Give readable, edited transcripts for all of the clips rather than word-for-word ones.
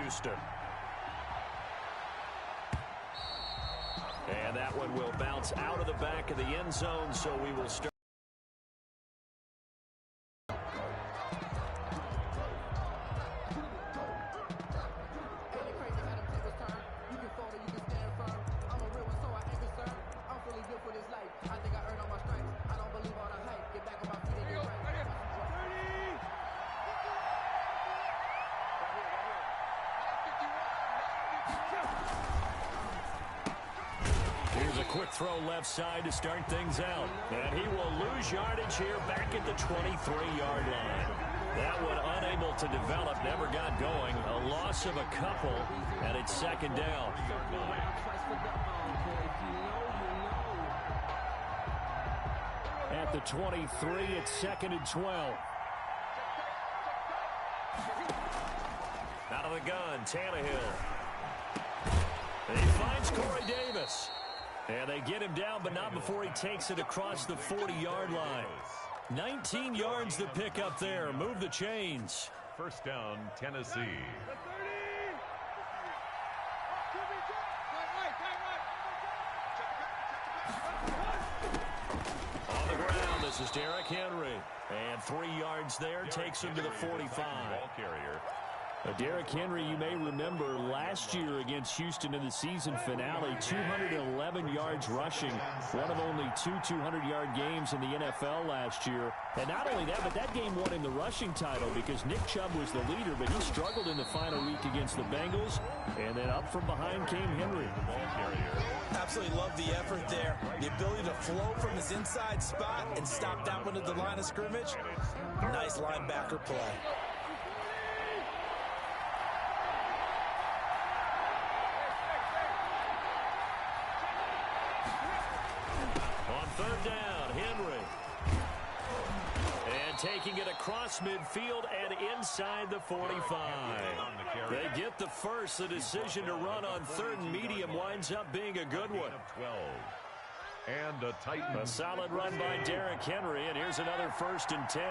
Houston. And that one will bounce out of the back of the end zone, so we will start. Quick throw left side to start things out. And he will lose yardage here back at the 23-yard line. That one unable to develop, never got going. A loss of a couple, and it's second down. At the 23, it's second and 12. Out of the gun, Tannehill. And he finds Corey Davis. And they get him down, but not before he takes it across the 40-yard line. 19 yards to pick up there. Move the chains. First down, Tennessee. On the ground, this is Derrick Henry. And 3 yards there, takes him to the 45. Ball carrier. Derrick Henry, you may remember last year against Houston in the season finale, 211 yards rushing, one of only two 200-yard games in the NFL last year. And not only that, but that game won him the rushing title because Nick Chubb was the leader, but he struggled in the final week against the Bengals. And then up from behind came Henry. Absolutely love the effort there. The ability to flow from his inside spot and stop that one at the line of scrimmage. Nice linebacker play. Third down, Henry. And taking it across midfield and inside the 45. They get the first. The decision to run on third and medium winds up being a good one. 12. And a Titan. A solid run by Derrick Henry, and here's another first and 10.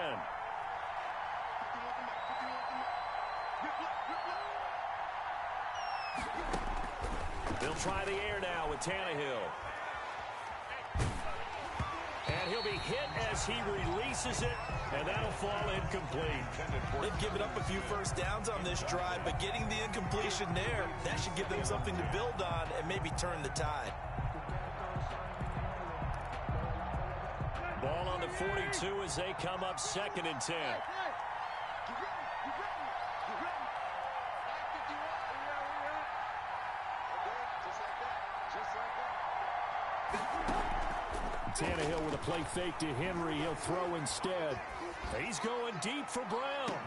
They'll try the air now with Tannehill. And he'll be hit as he releases it, and that'll fall incomplete. They've given up a few first downs on this drive, but getting the incompletion there, that should give them something to build on and maybe turn the tide. Ball on the 42 as they come up second and 10. Tannehill with a play fake to Henry. He'll throw instead. He's going deep for Brown.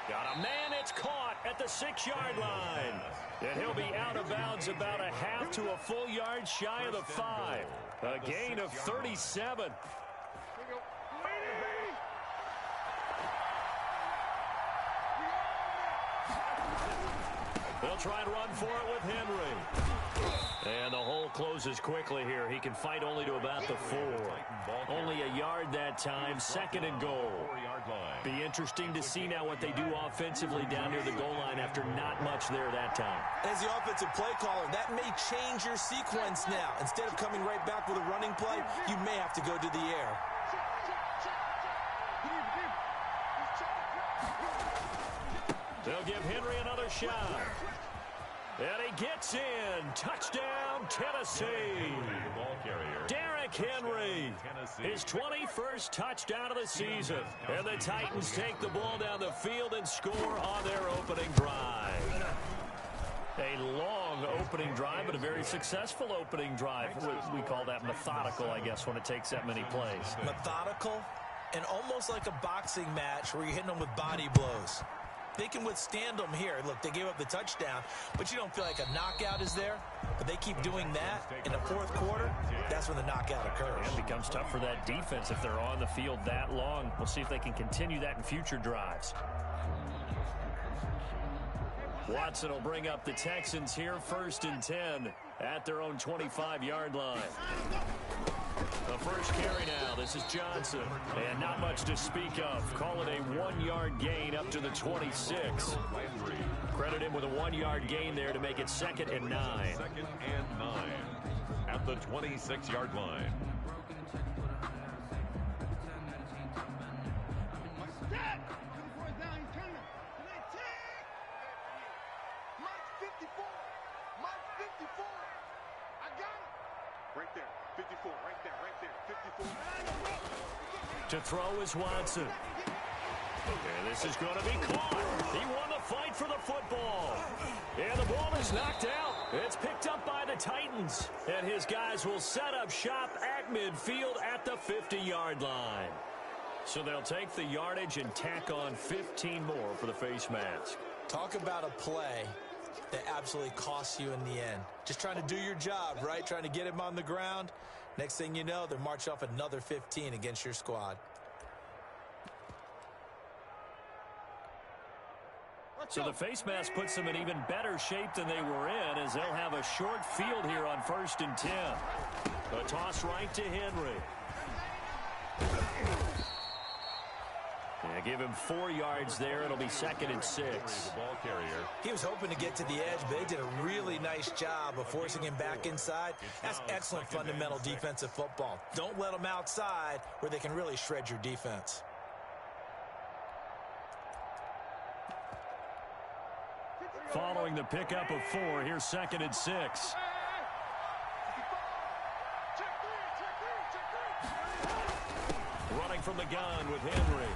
Got a man. It's caught at the 6-yard line. And he'll be out of bounds about a half to a full yard shy of the 5. A gain of 37. They'll try and run for it with Henry. And the hole closes quickly here. He can fight only to about the 4. Only a yard that time. Second and goal. Be interesting to see now what they do offensively down near the goal line after not much there that time. As the offensive play caller, that may change your sequence now. Instead of coming right back with a running play, you may have to go to the air. They'll give Henry another shot. And he gets in. Touchdown, Tennessee. Derrick Henry, his 21st touchdown of the season. And the Titans take the ball down the field and score on their opening drive. A long opening drive, but a very successful opening drive. We call that methodical, I guess, when it takes that many plays. Methodical and almost like a boxing match where you're hitting them with body blows. They can withstand them here. Look, they gave up the touchdown, but you don't feel like a knockout is there. But they keep doing that in the fourth quarter. That's when the knockout occurs. It becomes tough for that defense if they're on the field that long. We'll see if they can continue that in future drives. Watson will bring up the Texans here, first and 10 at their own 25-yard line. The first carry now. This is Johnson. And not much to speak of. Call it a 1-yard gain up to the 26. Credit him with a 1-yard gain there to make it 2nd and 9. 2nd and 9 at the 26-yard line. Right there, 54, right there, 54. To throw is Watson. And this is going to be caught. He won the fight for the football. And the ball is knocked out. It's picked up by the Titans. And his guys will set up shop at midfield at the 50-yard line. So they'll take the yardage and tack on 15 more for the face mask. Talk about a play that absolutely costs you in the end. Just trying to do your job, right? Trying to get him on the ground. Next thing you know, they're marching off another 15 against your squad. So the face mask puts them in even better shape than they were in, as they'll have a short field here on 1st and 10. A toss right to Henry. Yeah, give him 4 yards there. It'll be 2nd and 6. The ball carrier. He was hoping to get to the edge, but they did a really nice job of forcing him back inside. That's excellent fundamental defensive football. Don't let them outside where they can really shred your defense. Following the pickup of 4, here's 2nd and 6. Running from the gun with Henry.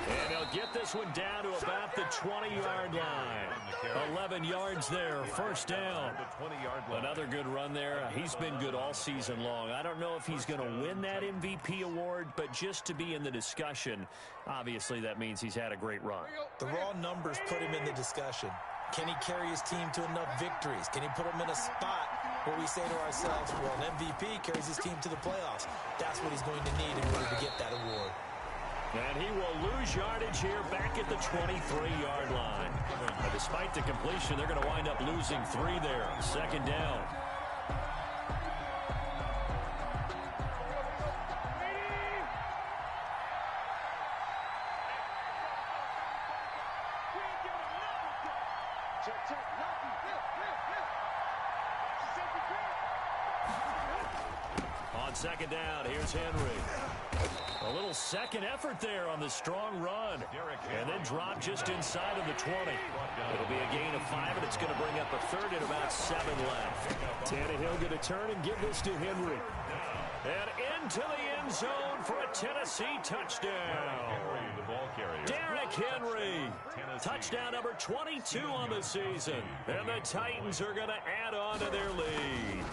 And he'll get this one down to about the 20-yard line. 11 yards there, 1st down. Another good run there. He's been good all season long. I don't know if he's going to win that MVP award, but just to be in the discussion, obviously that means he's had a great run. The raw numbers put him in the discussion. Can he carry his team to enough victories? Can he put them in a spot where we say to ourselves, well, an MVP carries his team to the playoffs? That's what he's going to need in order to get that award. And he will lose yardage here back at the 23-yard line. But despite the completion, they're going to wind up losing 3 there. 2nd down. On 2nd down, here's Henry. A little second effort there on the strong run. And then drop just inside of the 20. It'll be a gain of 5, and it's going to bring up a 3rd and about 7 left. Tannehill going to turn and give this to Henry. And into the end zone for a Tennessee touchdown. Derrick Henry. Touchdown number 22 on the season. And the Titans are going to add on to their lead.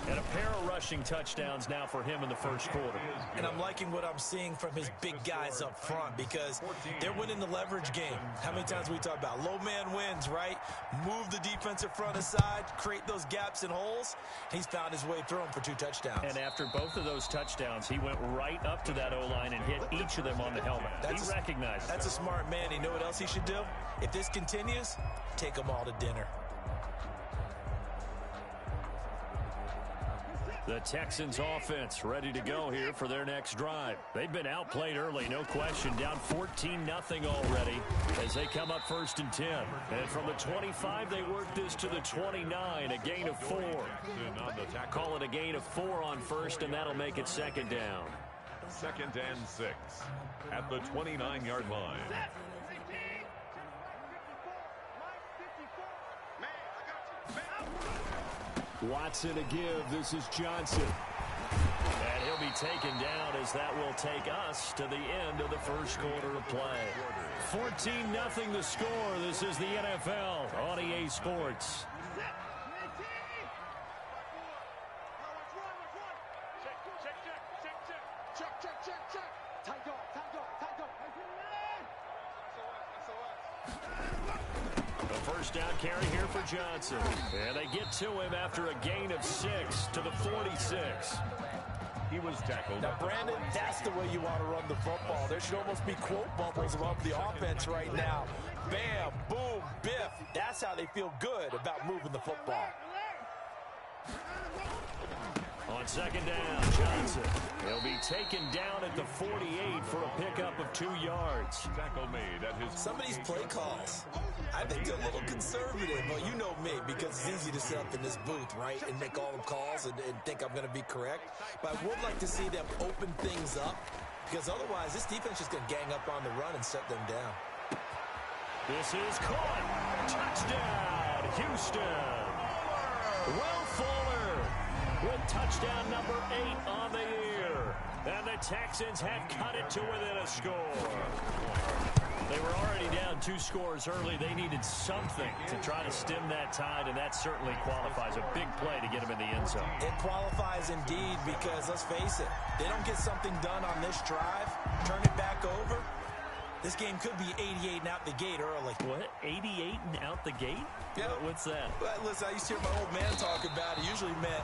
And a pair of rushing touchdowns now for him in the 1st quarter. And I'm liking what I'm seeing from his big guys up front because they're winning the leverage game. How many times we talk about low man wins, right? Move the defensive front aside, create those gaps and holes. He's found his way through them for 2 touchdowns. And after both of those touchdowns, he went right up to that O-line and hit each of them on the helmet. He recognized that's a smart man. You know what else he should do? If this continues, take them all to dinner. The Texans offense ready to go here for their next drive. They've been outplayed early, no question. Down 14-0 already as they come up 1st and 10. And from the 25, they work this to the 29, a gain of 4. Call it a gain of 4 on 1st, and that'll make it 2nd down. 2nd and 6 at the 29-yard line. Watson to give. This is Johnson. And he'll be taken down as that will take us to the end of the 1st quarter of play. 14-0 the score. This is the NFL on EA Sports. Down carry here for Johnson. And they get to him after a gain of 6 to the 46. He was tackled. Now, Brandon, that's the way you want to run the football. There should almost be quote bubbles above the offense right now. Bam, boom, biff. That's how they feel good about moving the football. On second down, Johnson. He'll be taken down at the 48 for a pickup of 2 yards. Tackle made at his. Some of these play calls, I think they're a little conservative. Well, you know me, because it's easy to sit up in this booth, right, and make all the calls and think I'm going to be correct. But I would like to see them open things up, because otherwise this defense is going to gang up on the run and shut them down. This is caught. Touchdown, Houston. Will Fuller with touchdown number 8 on the year. And the Texans have cut it to within a score. They were already down 2 scores early. They needed something to try to stem that tide, and that certainly qualifies. A big play to get them in the end zone. It qualifies indeed, because let's face it, they don't get something done on this drive, turn it back over, this game could be 88 and out the gate early. What? 88 and out the gate? Yeah. What's that? Well, listen, I used to hear my old man talk about it. Usually meant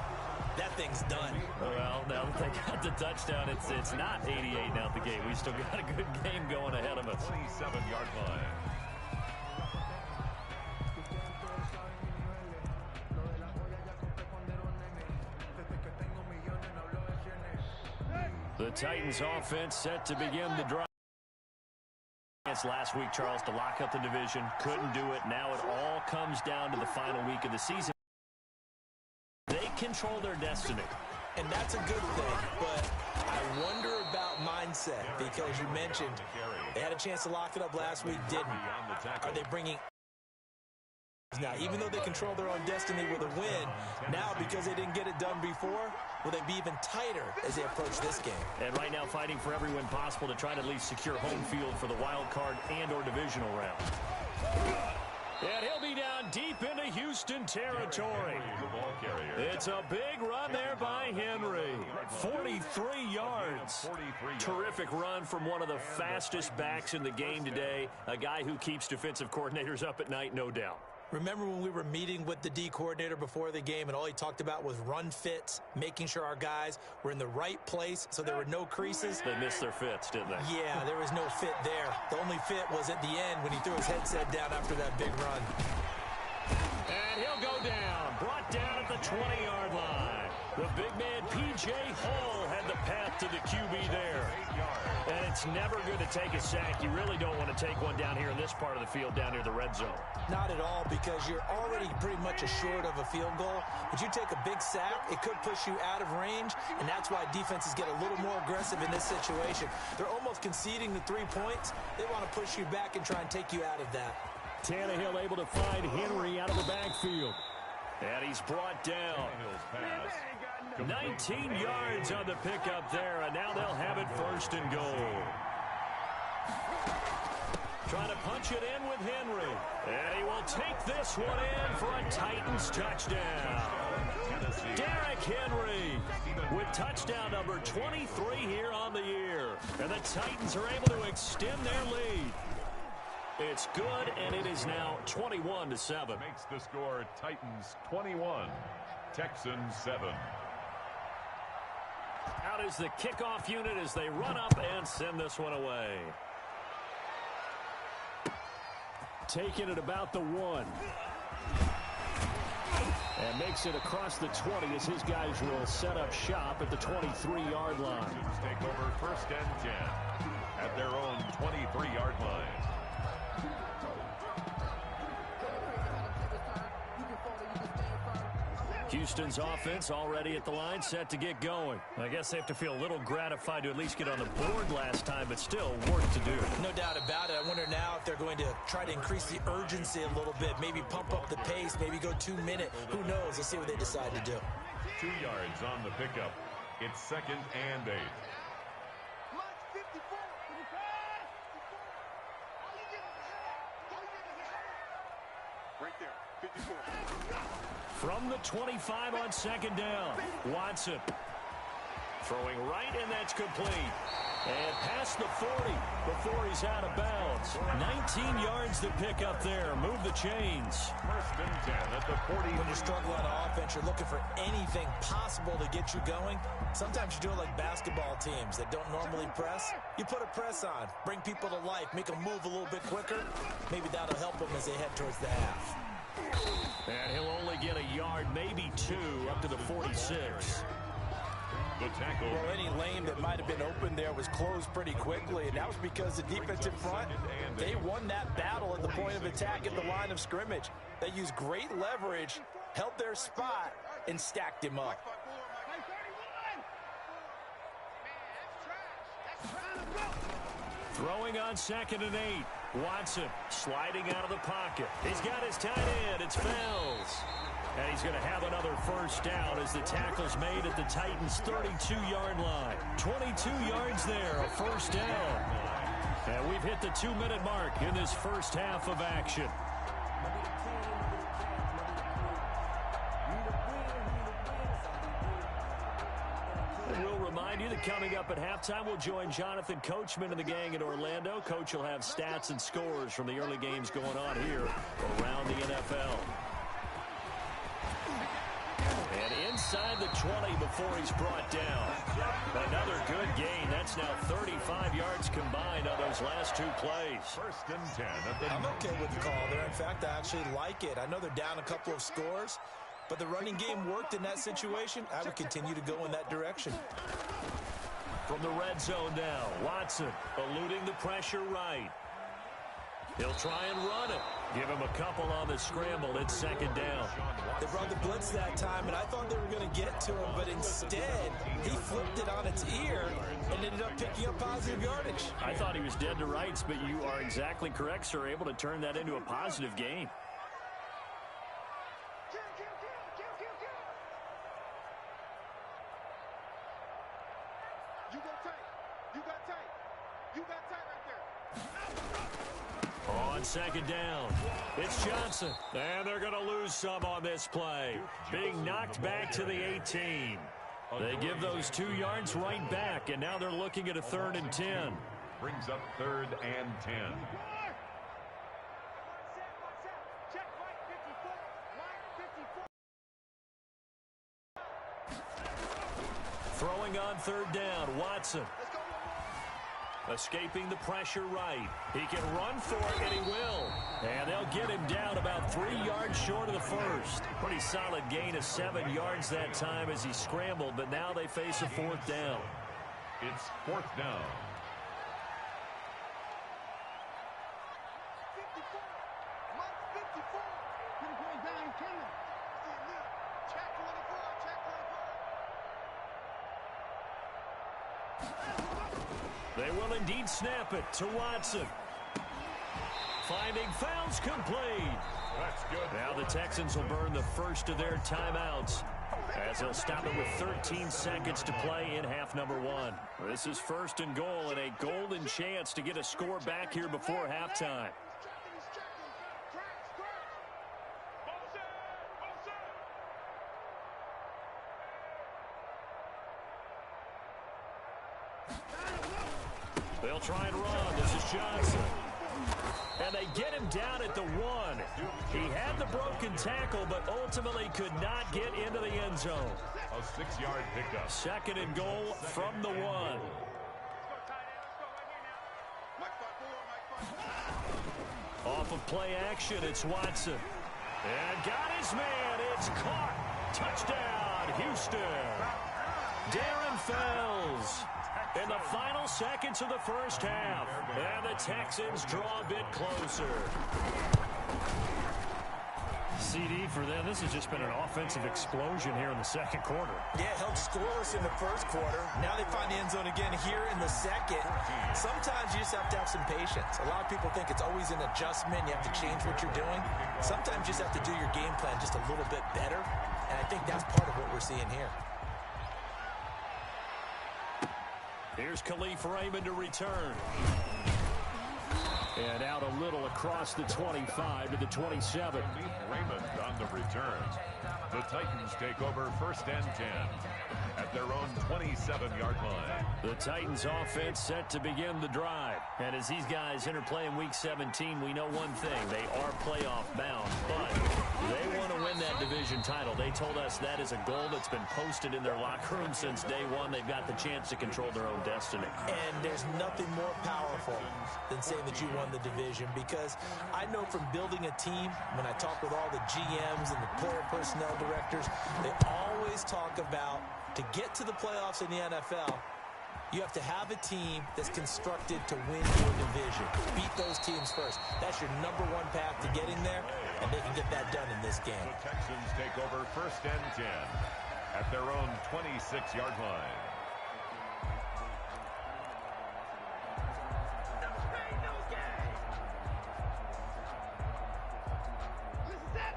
that thing's done. Well, now that they got the touchdown, it's not 88 and out the gate. We still got a good game going ahead of us. 27-yard line. The Titans offense set to begin the drive. Last week, Charles, to lock up the division. Couldn't do it. Now it all comes down to the final week of the season. They control their destiny. And that's a good thing, but I wonder about mindset, because you mentioned they had a chance to lock it up last week, didn't. Are they bringing... Now, even though they control their own destiny with a win, now because they didn't get it done before, will they be even tighter as they approach this game? And right now fighting for every win possible to try to at least secure home field for the wild card and or divisional round. And he'll be down deep into Houston territory. It's a big run there by Henry. 43 yards. Terrific run from one of the fastest backs in the game today. A guy who keeps defensive coordinators up at night, no doubt. Remember when we were meeting with the D coordinator before the game and all he talked about was run fits, making sure our guys were in the right place so there were no creases? They missed their fits, didn't they? Yeah, there was no fit there. The only fit was at the end when he threw his headset down after that big run. And he'll go down, brought down at the 20-yard line. The big man, P.J. Hall, had the path to the QB there. And it's never good to take a sack. You really don't want to take one down here in this part of the field, down near the red zone. Not at all, because you're already pretty much assured of a field goal. But you take a big sack, it could push you out of range, and that's why defenses get a little more aggressive in this situation. They're almost conceding the 3 points. They want to push you back and try and take you out of that. Tannehill able to find Henry out of the backfield. And he's brought down. 19 yards on the pickup there, and now they'll have it 1st and goal. Trying to punch it in with Henry. And he will take this one in for a Titans touchdown. Derrick Henry with touchdown number 23 here on the year. And the Titans are able to extend their lead. It's good, and it is now 21-7. Makes the score Titans 21, Texans 7. Out is the kickoff unit as they run up and send this one away. Taking it about the 1. And makes it across the 20 as his guys will set up shop at the 23-yard line. Take over 1st and 10 at their own 23-yard line. Houston's offense already at the line, set to get going. I guess they have to feel a little gratified to at least get on the board last time, but still work to do. No doubt about it. I wonder now if they're going to try to increase the urgency a little bit, maybe pump up the pace, maybe go 2-minute. Who knows? Let's see what they decide to do. 2 yards on the pickup. It's 2nd and 8. Right there, 54. From the 25 on 2nd down, Watson throwing right, and that's complete. And past the 40 before he's out of bounds. 19 yards to pick up there. Move the chains. 1st and 10 at the 40. When you struggle on offense, you're looking for anything possible to get you going. Sometimes you do it like basketball teams that don't normally press. You put a press on, bring people to life, make them move a little bit quicker. Maybe that'll help them as they head towards the half. And he'll only get a yard, maybe 2, up to the 46. The tackle. Well, any lane that might have been open there was closed pretty quickly, and that was because the defensive front, they won that battle at the point of attack at the line of scrimmage. They used great leverage, held their spot, and stacked him up. Throwing on 2nd and 8. Watson sliding out of the pocket. He's got his tight end. It's Fells. And he's going to have another first down as the tackle's made at the Titans' 32-yard line. 22 yards there, a first down. And we've hit the 2-minute mark in this first half of action. We'll remind you that coming up at halftime, we'll join Jonathan Coachman and the gang in Orlando. Coach will have stats and scores from the early games going on here around the NFL. And inside the 20 before he's brought down. Another good gain. That's now 35 yards combined on those last 2 plays. 1st and 10. I'm okay with the call there. In fact, I actually like it. I know they're down a couple of scores, but the running game worked in that situation. I would continue to go in that direction. From the red zone now, Watson eluding the pressure right. He'll try and run it. Give him a couple on the scramble. It's 2nd down. They brought the blitz that time, and I thought they were going to get to him, but instead, he flipped it on its ear and ended up picking up positive yardage. I thought he was dead to rights, but you are exactly correct, sir. Able to turn that into a positive gain. You got tight. You got tight. You got tight right there. On 2nd down, it's Johnson. And they're going to lose some on this play. Being knocked back to the 18. They give those 2 yards right back, and now they're looking at a 3rd and 10. Brings up 3rd and 10. Throwing on 3rd down, Watson. Escaping the pressure right. He can run for it, and he will. And they'll get him down about 3 yards short of the first. Pretty solid gain of 7 yards that time as he scrambled, but now they face a 4th down. It's 4th down. 54. Mark 54. Check 24. Check 24. They will indeed snap it to Watson. Finding Fells complete. That's good. Now the Texans will burn the first of their timeouts as they'll stop it with 13 seconds to play in half number 1. This is 1st and goal and a golden chance to get a score back here before halftime. They'll try and run. This is Johnson. And they get him down at the 1. He had the broken tackle, but ultimately could not get into the end zone. A 6-yard pickup. 2nd and goal from the 1. Off of play action, it's Watson. And got his man. It's caught. Touchdown, Houston. Darren Fells. In the final seconds of the first half. And the Texans draw a bit closer. CD for them. This has just been an offensive explosion here in the 2nd quarter. Yeah, held scoreless in the 1st quarter. Now they find the end zone again here in the 2nd. Sometimes you just have to have some patience. A lot of people think it's always an adjustment. You have to change what you're doing. Sometimes you just have to do your game plan just a little bit better. And I think that's part of what we're seeing here. Here's Khalif Raymond to return. And out a little across the 25 to the 27. Raymond on the return. The Titans take over 1st and 10 at their own 27-yard line. The Titans offense set to begin the drive. And as these guys enter play in Week 17, we know one thing. They are playoff bound, but they want to win that division title. They told us that is a goal that's been posted in their locker room since day one. They've got the chance to control their own destiny. And there's nothing more powerful than saying that you won the division, because I know from building a team, when I talk with all the GMs and the player personnel directors, they always talk about To get to the playoffs in the NFL, you have to have a team that's constructed to win your division. Beat those teams first. That's your #1 path to getting there, and they can get that done in this game. The Texans take over 1st and 10 at their own 26-yard line.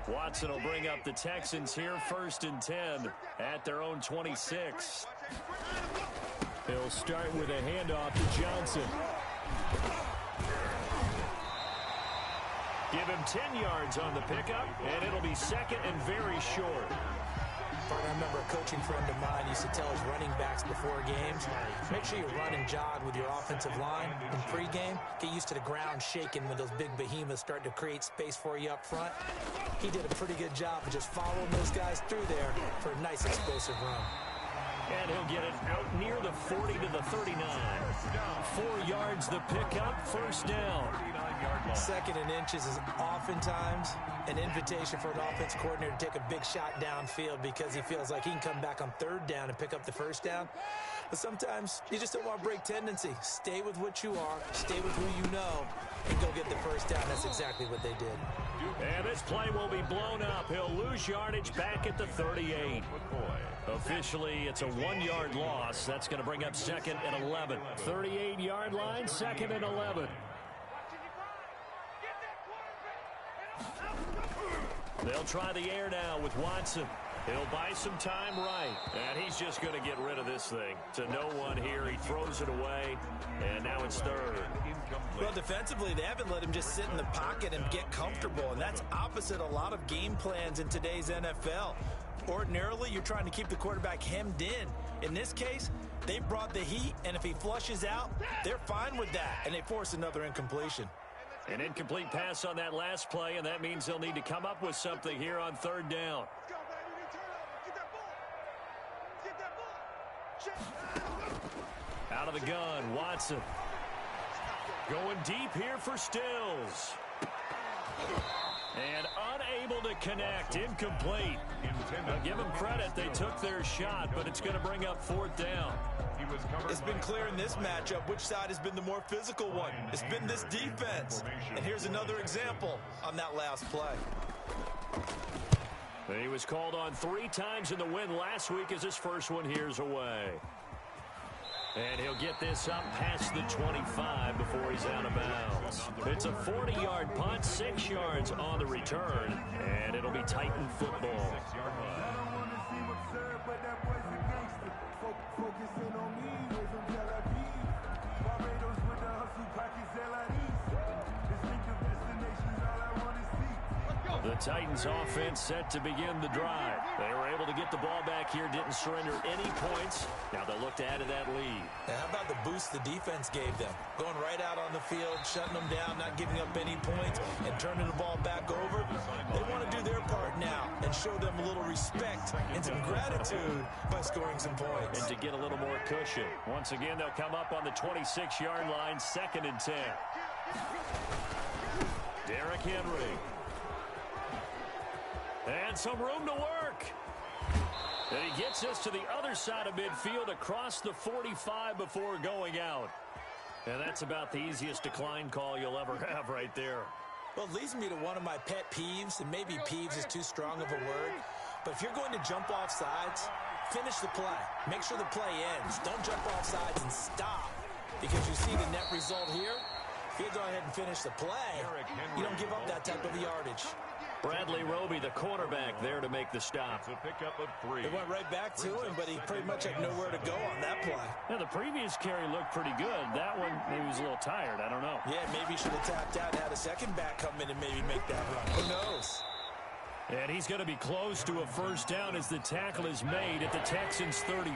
Watson will bring up the Texans here 1st and 10 at their own 26. He'll start with a handoff to Johnson. Give him 10 yards on the pickup, and it'll be 2nd and very short. I remember a coaching friend of mine used to tell his running backs before games, make sure you run and jog with your offensive line in pregame. Get used to the ground shaking when those big behemoths start to create space for you up front. He did a pretty good job of just following those guys through there for a nice explosive run. And he'll get it out near the 40 to the 39. 4 yards the pickup, 1st down. 2nd and inches is oftentimes an invitation for an offense coordinator to take a big shot downfield because he feels like he can come back on 3rd down and pick up the 1st down. But sometimes you just don't want to break tendency. Stay with what you are, stay with who you know, and go get the 1st down. That's exactly what they did. And this play will be blown up. He'll lose yardage back at the 38. Officially, it's a 1-yard loss. That's going to bring up 2nd and 11. 38-yard line, 2nd and 11. They'll try the air now with Watson. He'll buy some time right. And he's just going to get rid of this thing. To no one here. He throws it away. And now it's 3rd. Well, defensively, they haven't let him just sit in the pocket and get comfortable. And that's opposite a lot of game plans in today's NFL. Ordinarily, you're trying to keep the quarterback hemmed in. In this case, they brought the heat. And if he flushes out, they're fine with that. And they force another incompletion. An incomplete pass on that last play, and that means they'll need to come up with something here on 3rd down. Out of the gun, Watson. Going deep here for Stills. And unable to connect, incomplete. Now give them credit, they took their shot, but it's going to bring up 4th down. It's been clear in this matchup which side has been the more physical one. It's been this defense. And here's another example on that last play. He was called on 3 times in the win last week as his first one here's away. And he'll get this up past the 25 before he's out of bounds. It's a 40-yard punt, 6 yards on the return, and it'll be Titan football. The Titans offense set to begin the drive. They were able to get the ball back here, didn't surrender any points. Now they'll look to add to that lead. Now, how about the boost the defense gave them? Going right out on the field, shutting them down, not giving up any points, and turning the ball back over. They want to do their part now and show them a little respect and some gratitude by scoring some points. And to get a little more cushion. Once again, they'll come up on the 26-yard line, 2nd and 10. Derrick Henry. And some room to work. And he gets us to the other side of midfield across the 45 before going out. And that's about the easiest decline call you'll ever have right there. Well, it leads me to one of my pet peeves, and maybe peeves is too strong of a word. But if you're going to jump off sides, finish the play. Make sure the play ends. Don't jump off sides and stop. Because you see the net result here. If you go ahead and finish the play, you don't give up that type of yardage. Bradley Roby, the quarterback, there to make the stop. It's a pickup of 3. It went right back to him, but he pretty much had nowhere to go on that play. Now, the previous carry looked pretty good. That one, maybe he was a little tired. I don't know. Yeah, maybe he should have tapped out and had a second back come in and maybe make that run. Who knows? And he's going to be close to a 1st down as the tackle is made at the Texans' 35.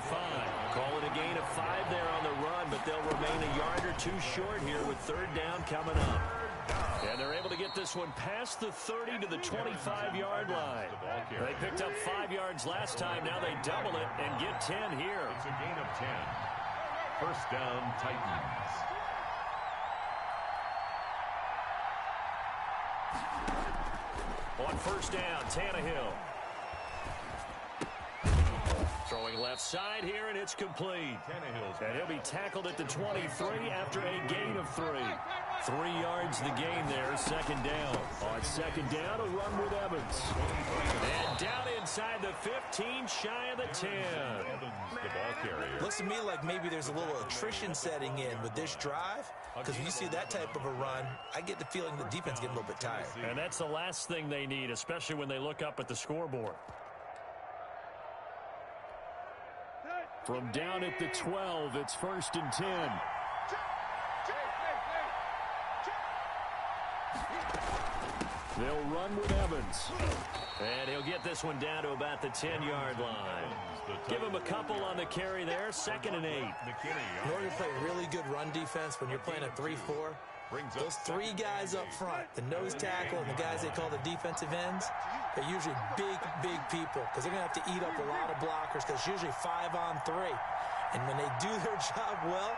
Call it a gain of 5 there on the run, but they'll remain a yard or 2 short here with 3rd down coming up. And they're able to get this one past the 30 to the 25-yard line. They picked up 5 yards last time. Now they double it and get 10 here. It's a gain of 10. 1st down, Titans. On 1st down, Tannehill. Throwing left side here, and it's complete. And he'll be tackled at the 23 after a gain of 3. 3 yards the gain there, second down. On second down, a run with Evans. And down inside the 15, shy of the 10. The ball carrier. Looks to me like maybe there's a little attrition setting in with this drive, because when you see that type of a run, I get the feeling the defense getting a little bit tired. And that's the last thing they need, especially when they look up at the scoreboard. From down at the 12, it's 1st and 10. They'll run with Evans. And he'll get this one down to about the 10-yard line. Give him a couple on the carry there, 2nd and 8. In order to play really good run defense when you're playing a 3-4, those 3 guys up front, the nose tackle and the guys they call the defensive ends, they're usually big, big people because they're going to have to eat up a lot of blockers because it's usually 5 on 3. And when they do their job well,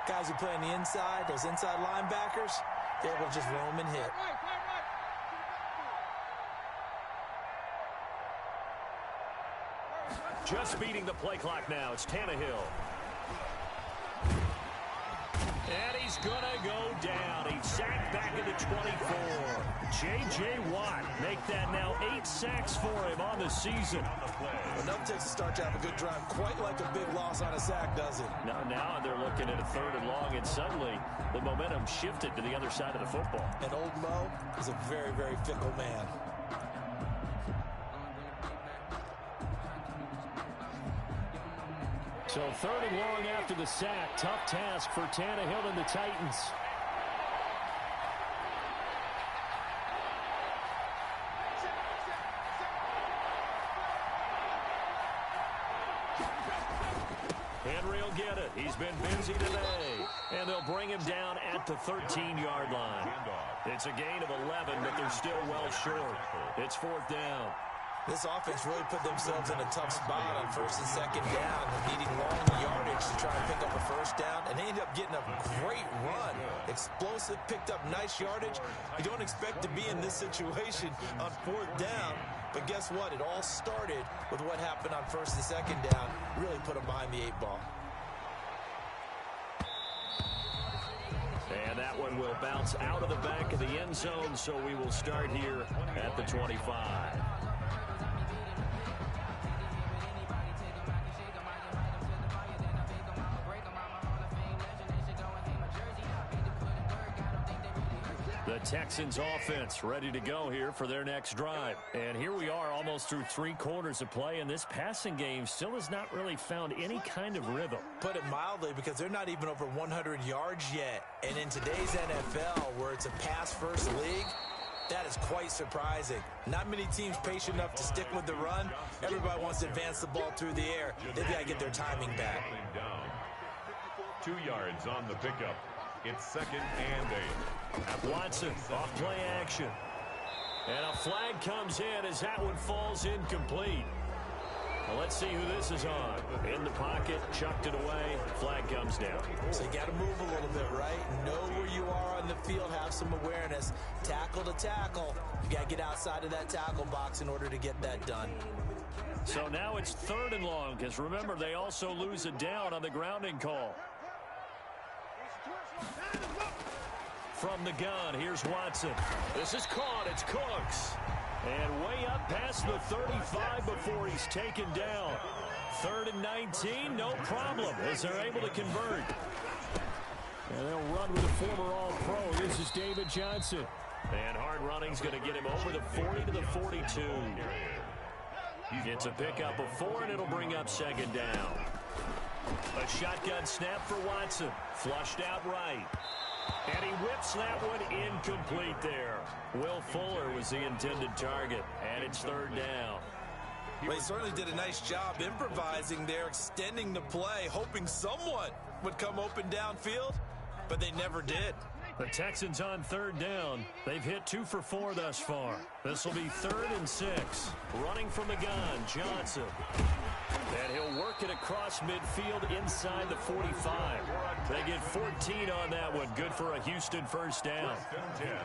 guys who play on the inside, those inside linebackers, they're able to just roam and hit. Just beating the play clock now. It's Tannehill. And he's going to go down. He's sacked back at the 24. J.J. Watt make that now 8 sacks for him on the season. Enough takes to start to have a good drive. Quite like a big loss on a sack, does it? Now they're looking at a 3rd and long, and suddenly the momentum shifted to the other side of the football. And old Mo is a very, very fickle man. So 3rd and long after the sack. Tough task for Tannehill and the Titans. Henry will get it. He's been busy today. And they'll bring him down at the 13-yard line. It's a gain of 11, but they're still well short. It's 4th down. This offense really put themselves in a tough spot on 1st and 2nd down, needing long yardage to try and pick up a 1st down, and they ended up getting a great run. Explosive, picked up nice yardage. You don't expect to be in this situation on 4th down, but guess what? It all started with what happened on 1st and 2nd down. Really put them behind the 8 ball. And that one will bounce out of the back of the end zone, so we will start here at the 25. The Texans offense ready to go here for their next drive. And here we are almost through 3 quarters of play, and this passing game still has not really found any kind of rhythm. Put it mildly, because they're not even over 100 yards yet. And in today's NFL, where it's a pass-first league, that is quite surprising. Not many teams patient enough to stick with the run. Everybody wants to advance the ball through the air. They've got to get their timing back. 2 yards on the pickup. It's 2nd and 8. Watson off play action. And a flag comes in as that one falls incomplete. Well, let's see who this is on. In the pocket, chucked it away, flag comes down. So you got to move a little bit, right? Know where you are on the field, have some awareness. Tackle to tackle. You got to get outside of that tackle box in order to get that done. So now it's 3rd and long, because remember, they also lose a down on the grounding call. From the gun, here's Watson. This is caught. It's Cooks. And way up past the 35 before he's taken down. 3rd and 19, no problem, as they're able to convert. And they'll run with a former All-Pro. This is David Johnson. And hard running's going to get him over the 40 to the 42. It's a pickup of 4, and it'll bring up 2nd down. A shotgun snap for Watson. Flushed out right. And he whips that one incomplete there. Will Fuller was the intended target, and it's 3rd down. Well, he certainly did a nice job improvising there, extending the play, hoping someone would come open downfield, but they never did. The Texans on third down. They've hit 2 for 4 thus far. This will be 3rd and 6. Running from the gun, Johnson. And he'll work it across midfield inside the 45. They get 14 on that one. Good for a Houston first down.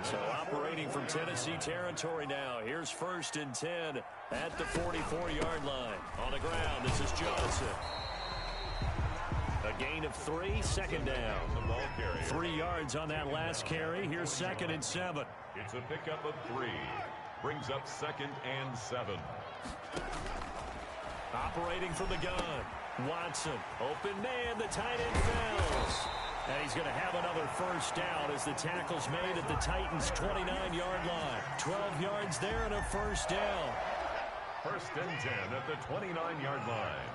So operating from Tennessee territory now. Here's 1st and 10 at the 44-yard line. On the ground, this is Johnson. A gain of 3, 2nd down. 3 yards on that last carry. Here's 2nd and 7. It's a pickup of 3. Brings up 2nd and 7. Operating from the gun. Watson. Open man. The tight end fails. And he's going to have another first down as the tackle's made at the Titans' 29-yard line. 12 yards there and a first down. 1st and 10 at the 29-yard line.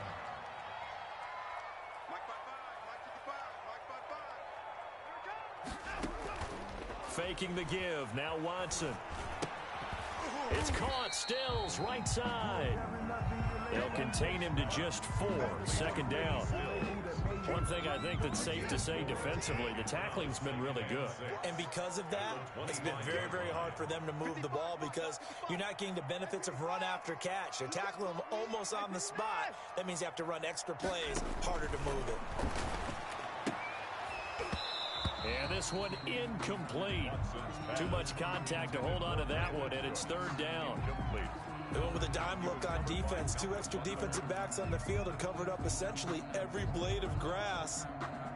Faking the give. Now Watson. It's caught. Stills. Right side. They'll contain him to just 4. 2nd down. One thing I think that's safe to say defensively, the tackling's been really good. And because of that, it's been very, very hard for them to move the ball because you're not getting the benefits of run after catch. They're tackling them almost on the spot. That means you have to run extra plays, harder to move it. And this one incomplete. Too much contact to hold on to that one, and it's 3rd down. They went with a dime look on defense. 2 extra defensive backs on the field and covered up essentially every blade of grass.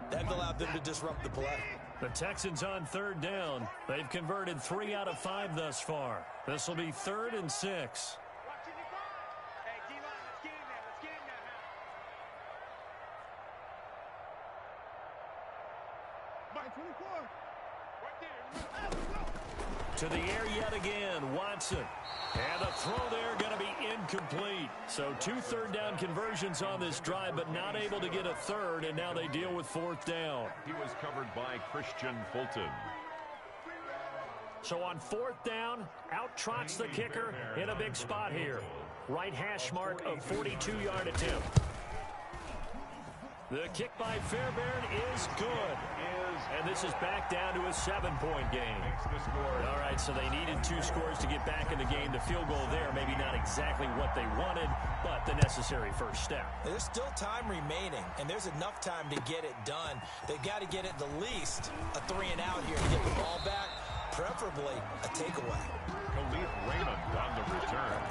That allowed them to disrupt the play. The Texans on 3rd down. They've converted 3 out of 5 thus far. This will be 3rd and 6. To the air yet again, Watson. And the throw there going to be incomplete. So 2 third down conversions on this drive, but not able to get a 3rd, and now they deal with 4th down. He was covered by Christian Fulton. So on 4th down, out trots the kicker in a big spot here. Right hash mark of 42-yard attempt. The kick by Fairbairn is good. And this is back down to a 7-point game. All right, so they needed 2 scores to get back in the game. The field goal there, maybe not exactly what they wanted, but the necessary first step. There's still time remaining, and there's enough time to get it done. They've got to get it the least a 3 and out here to get the ball back, preferably a takeaway. Khalif Raymond on the return.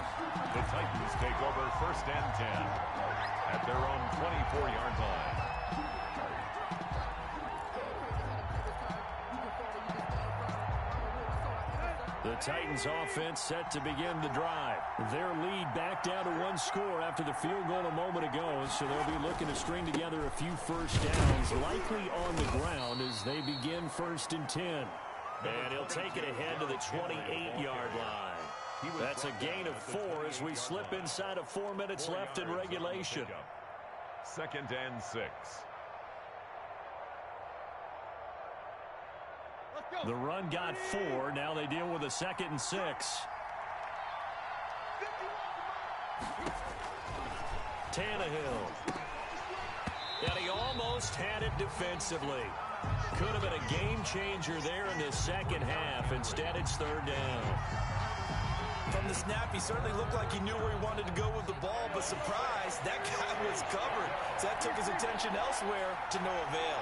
The Titans take over 1st and 10 at their own 24-yard line. The Titans offense set to begin the drive. Their lead back down to 1 score after the field goal a moment ago, so they'll be looking to string together a few first downs, likely on the ground as they begin 1st and 10. And he'll take it ahead to the 28-yard line. That's a gain of 4 as we slip inside of 4 minutes left in regulation. 2nd and 6. The run got 4. Now they deal with a 2nd and 6. Tannehill. And he almost had it defensively. Could have been a game changer there in the second half. Instead, it's 3rd down. From the snap, he certainly looked like he knew where he wanted to go with the ball, but surprise, that guy was covered. So that took his attention elsewhere to no avail.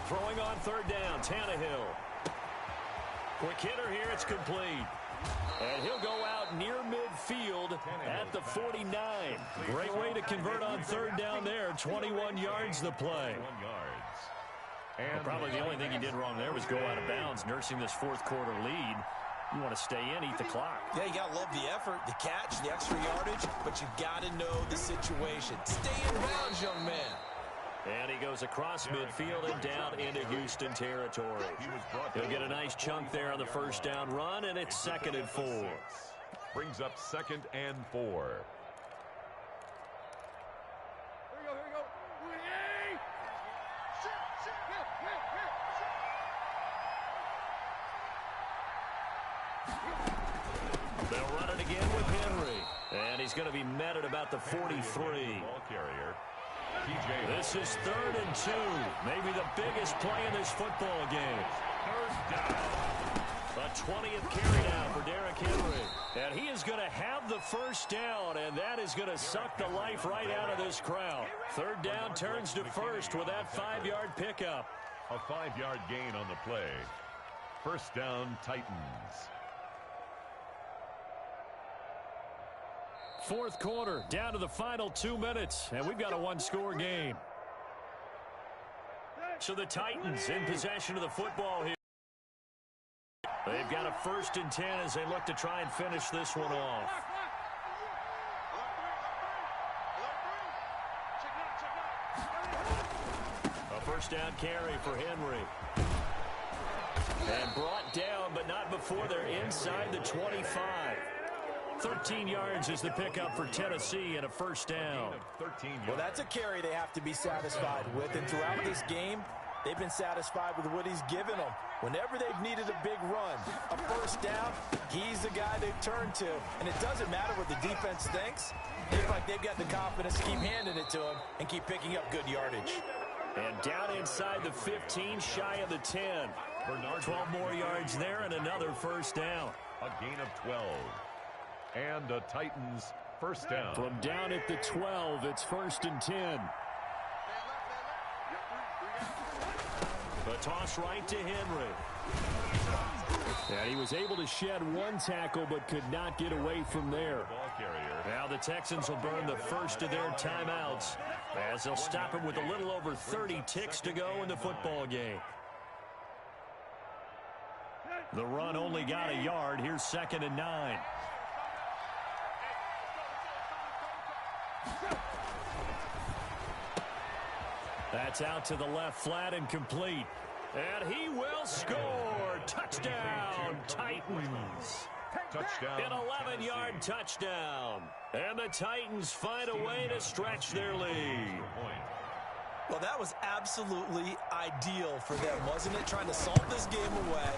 Throwing on 3rd down, Tannehill. Quick hitter here, it's complete. And he'll go out near midfield at the 49. Great way to convert on 3rd down there. 21 yards the play. Well, probably the only thing he did wrong there was go out of bounds, nursing this 4th quarter lead. You want to stay in, eat the clock. Yeah, you got to love the effort, the catch, the extra yardage, but you got to know the situation. Stay in bounds, young man. And he goes across midfield and down into Houston territory. He'll get a nice chunk there on the first down run, and it's 2nd and 4. Brings up 2nd and 4. Here we go, here we go. They'll run it again with And he's going to be met at about the 43. Ball carrier. This is 3rd and 2. Maybe the biggest play in this football game. First down. A 20th carry now for Derrick Henry. And he is going to have the first down, and that is going to suck the life right out of this crowd. 3rd down turns to 1st with that 5-yard pickup. A 5-yard gain on the play. First down, Titans. 4th quarter, down to the final 2 minutes, and we've got a 1-score game. So the Titans in possession of the football here. They've got a 1st and 10 as they look to try and finish this one off. A 1st down carry for Henry. And brought down, but not before they're inside the 25. 13 yards is the pickup for Tennessee and a 1st down. Well, that's a carry they have to be satisfied with. And throughout this game, they've been satisfied with what he's given them. Whenever they've needed a big run, a 1st down, he's the guy they've turned to. And it doesn't matter what the defense thinks. It's like they've got the confidence to keep handing it to him and keep picking up good yardage. And down inside the 15, shy of the 10. 12 more yards there and another 1st down. A gain of 12. And a Titans 1st down. From down at the 12, it's 1st and 10. The toss right to Henry. And he was able to shed 1 tackle but could not get away from there. Now the Texans will burn the first of their timeouts as they'll stop him with a little over 30 ticks to go in the football game. The run only got a yard. Here's 2nd and 9. That's out to the left flat and complete. And he will score. Touchdown, Titans. Touchdown. An 11-yard touchdown. And the Titans find a way to stretch their lead. Well, that was absolutely ideal for them, wasn't it? Trying to solve this game away.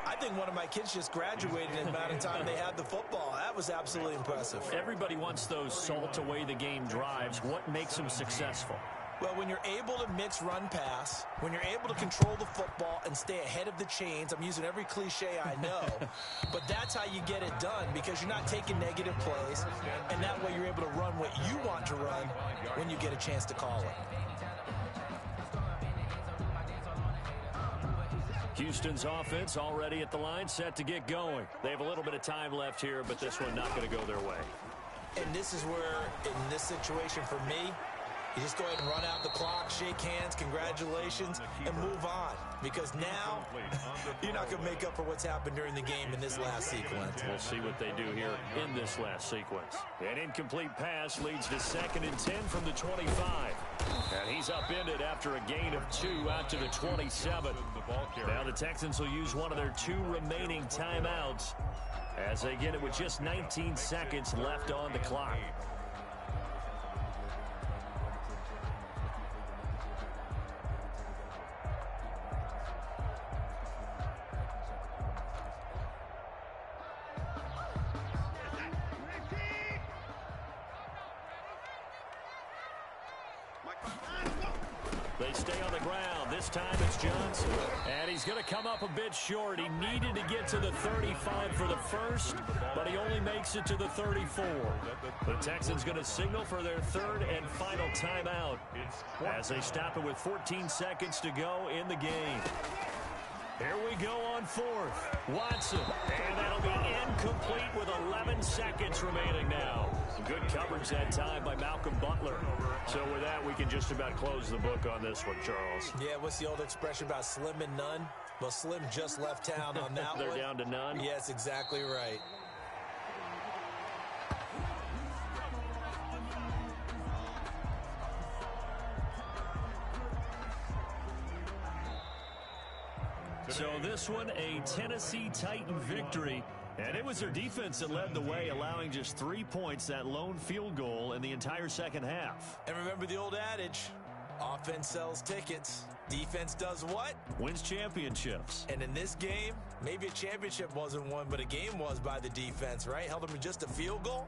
I think one of my kids just graduated in the amount of time they had the football. That was absolutely impressive. Everybody wants those salt-away-the-game drives. What makes them successful? Well, when you're able to mix run-pass, when you're able to control the football and stay ahead of the chains, I'm using every cliche I know, but that's how you get it done because you're not taking negative plays, and that way you're able to run what you want to run when you get a chance to call it. Houston's offense already at the line, set to get going. They have a little bit of time left here, but this one not going to go their way. And this is where, in this situation for me, you just go ahead and run out the clock, shake hands, congratulations, and move on. Because now, you're not going to make up for what's happened during the game in this last sequence. We'll see what they do here in this last sequence. An incomplete pass leads to 2nd and 10 from the 25. And he's upended after a gain of 2 out to the 27. Now the Texans will use one of their 2 remaining timeouts as they get it with just 19 seconds left on the clock. They stay on the ground. This time it's Johnson. And he's going to come up a bit short. He needed to get to the 35 for the first, but he only makes it to the 34. The Texans going to signal for their 3rd and final timeout as they stop it with 14 seconds to go in the game. Here we go on 4th. Watson. And that'll be incomplete with 11 seconds remaining now. Some good coverage that time by Malcolm Butler. So with that, we can just about close the book on this one, Charles. Yeah, what's the old expression about slim and none? Well, Slim just left town on that one. They're down to none? Yes, exactly right. So this one, a Tennessee Titan victory. And it was their defense that led the way, allowing just 3 points, that lone field goal in the entire second half. And remember the old adage, offense sells tickets. Defense does what? Wins championships. And in this game, maybe a championship wasn't won, but a game was by the defense, right? Held them to just a field goal.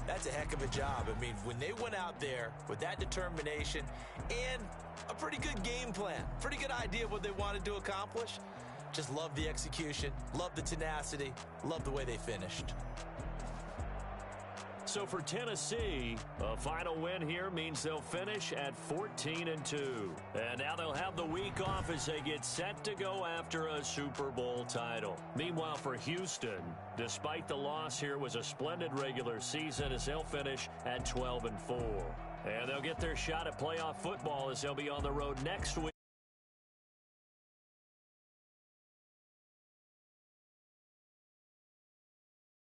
That's a heck of a job. I mean, when they went out there with that determination and a pretty good game plan, pretty good idea of what they wanted to accomplish, just love the execution, love the tenacity, love the way they finished. So for Tennessee, a final win here means they'll finish at 14-2. And now they'll have the week off as they get set to go after a Super Bowl title. Meanwhile, for Houston, despite the loss here, was a splendid regular season as they'll finish at 12-4. And they'll get their shot at playoff football as they'll be on the road next week.